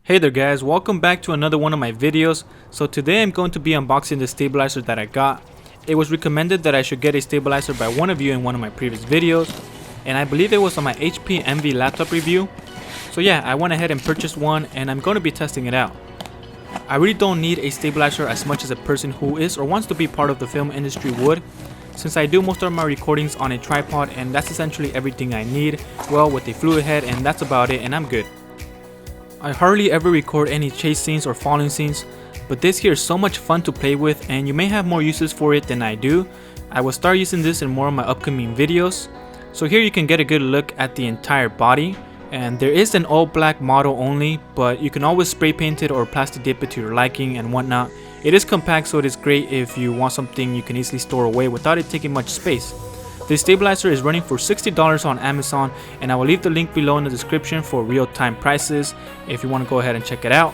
Hey there guys, welcome back to another one of my videos. So today I'm going to be unboxing the stabilizer that I got. It was recommended that I should get a stabilizer by one of you in one of my previous videos, and I believe it was on my HP Envy laptop review. So yeah, I went ahead and purchased one and I'm going to be testing it out. I really don't need a stabilizer as much as a person who is or wants to be part of the film industry would, since I do most of my recordings on a tripod and that's essentially everything I need, well, with a fluid head, and that's about it and I'm good. I hardly ever record any chase scenes or falling scenes, but this here is so much fun to play with and you may have more uses for it than I do. I will start using this in more of my upcoming videos. So here you can get a good look at the entire body, and there is an all black model only, but you can always spray paint it or plastic dip it to your liking and whatnot. It is compact, so it is great if you want something you can easily store away without it taking much space. The stabilizer is running for $60 on Amazon, and I will leave the link below in the description for real-time prices if you want to go ahead and check it out.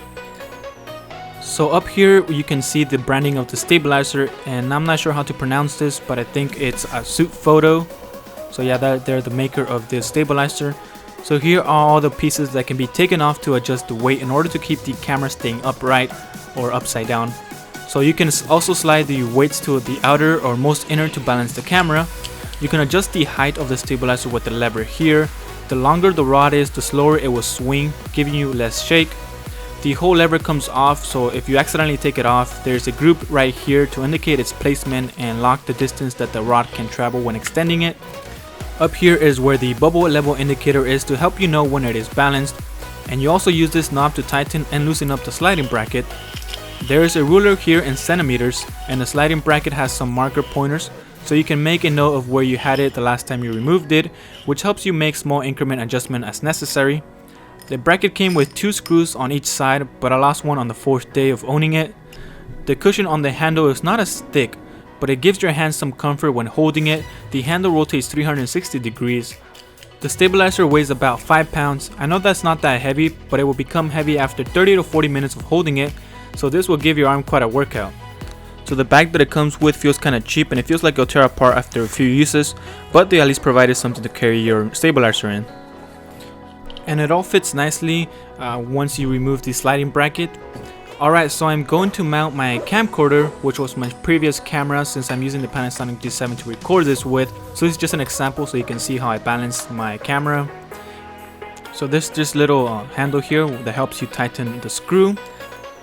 So up here you can see the branding of the stabilizer, and I'm not sure how to pronounce this, but I think it's a SUTEFOTO. So yeah, they're the maker of this stabilizer. So here are all the pieces that can be taken off to adjust the weight in order to keep the camera staying upright or upside down. So you can also slide the weights to the outer or most inner to balance the camera. You can adjust the height of the stabilizer with the lever here. The longer the rod is, the slower it will swing, giving you less shake. The whole lever comes off, so if you accidentally take it off, there's a group right here to indicate its placement and lock the distance that the rod can travel when extending it. Up here is where the bubble level indicator is to help you know when it is balanced, and you also use this knob to tighten and loosen up the sliding bracket. There is a ruler here in centimeters, and the sliding bracket has some marker pointers, so you can make a note of where you had it the last time you removed it, which helps you make small increment adjustment as necessary. The bracket came with 2 screws on each side, but I lost one on the 4th day of owning it. The cushion on the handle is not as thick, but it gives your hands some comfort when holding it. The handle rotates 360 degrees. The stabilizer weighs about 5 pounds. I know that's not that heavy, but it will become heavy after 30 to 40 minutes of holding it, so this will give your arm quite a workout. So the bag that it comes with feels kind of cheap, and it feels like it'll tear apart after a few uses, but they at least provided something to carry your stabilizer in. And it all fits nicely once you remove the sliding bracket. Alright, so I'm going to mount my camcorder, which was my previous camera, since I'm using the Panasonic G7 to record this with. So this is just an example so you can see how I balance my camera. So there's this little handle here that helps you tighten the screw.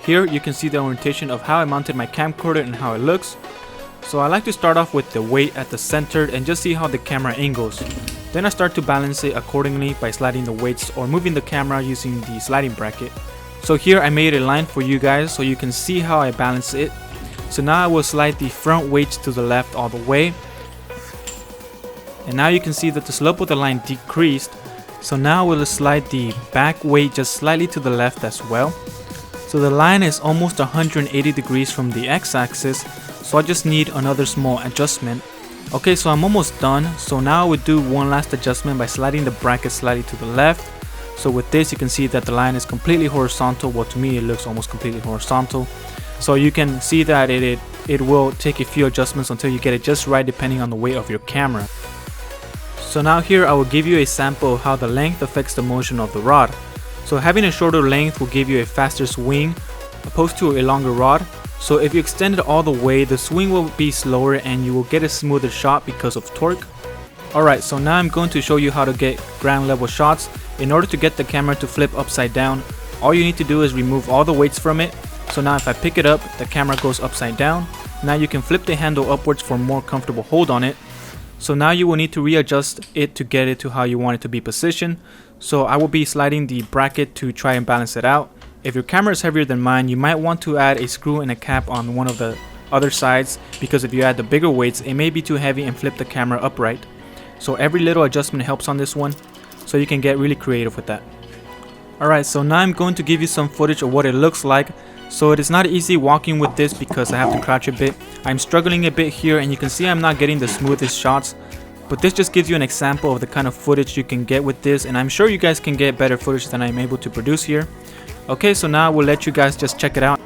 Here you can see the orientation of how I mounted my camcorder and how it looks. So I like to start off with the weight at the center and just see how the camera angles. Then I start to balance it accordingly by sliding the weights or moving the camera using the sliding bracket. So here I made a line for you guys so you can see how I balance it. So now I will slide the front weights to the left all the way. And now you can see that the slope of the line decreased. So now I will slide the back weight just slightly to the left as well. So the line is almost 180 degrees from the x-axis, so I just need another small adjustment. Okay, so I'm almost done. So now I would do one last adjustment by sliding the bracket slightly to the left. So with this you can see that the line is completely horizontal. Well, to me it looks almost completely horizontal. So you can see that it will take a few adjustments until you get it just right depending on the weight of your camera. So now here I will give you a sample of how the length affects the motion of the rod. So having a shorter length will give you a faster swing opposed to a longer rod. So if you extend it all the way, the swing will be slower and you will get a smoother shot because of torque. Alright, so now I'm going to show you how to get ground level shots. In order to get the camera to flip upside down, all you need to do is remove all the weights from it. So now if I pick it up, the camera goes upside down. Now you can flip the handle upwards for a more comfortable hold on it. So now you will need to readjust it to get it to how you want it to be positioned. So I will be sliding the bracket to try and balance it out. If your camera is heavier than mine, you might want to add a screw and a cap on one of the other sides, because if you add the bigger weights, it may be too heavy and flip the camera upright. So every little adjustment helps on this one, so you can get really creative with that. Alright, so now I'm going to give you some footage of what it looks like. So it is not easy walking with this because I have to crouch a bit. I'm struggling a bit here and you can see I'm not getting the smoothest shots. But this just gives you an example of the kind of footage you can get with this, and I'm sure you guys can get better footage than I'm able to produce here. Okay, so now we'll let you guys just check it out.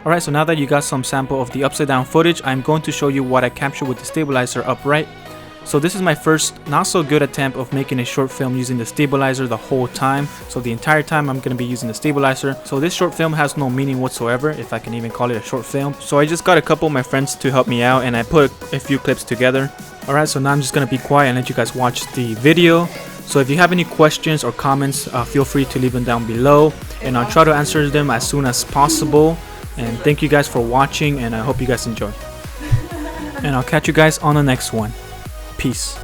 Alright, so now that you got some sample of the upside down footage, I'm going to show you what I captured with the stabilizer upright. So this is my first not so good attempt of making a short film using the stabilizer the whole time. So the entire time I'm going to be using the stabilizer. So this short film has no meaning whatsoever, if I can even call it a short film. So I just got a couple of my friends to help me out and I put a few clips together. Alright, so now I'm just going to be quiet and let you guys watch the video. So if you have any questions or comments, feel free to leave them down below and I'll try to answer them as soon as possible. And thank you guys for watching and I hope you guys enjoy. And I'll catch you guys on the next one. Peace.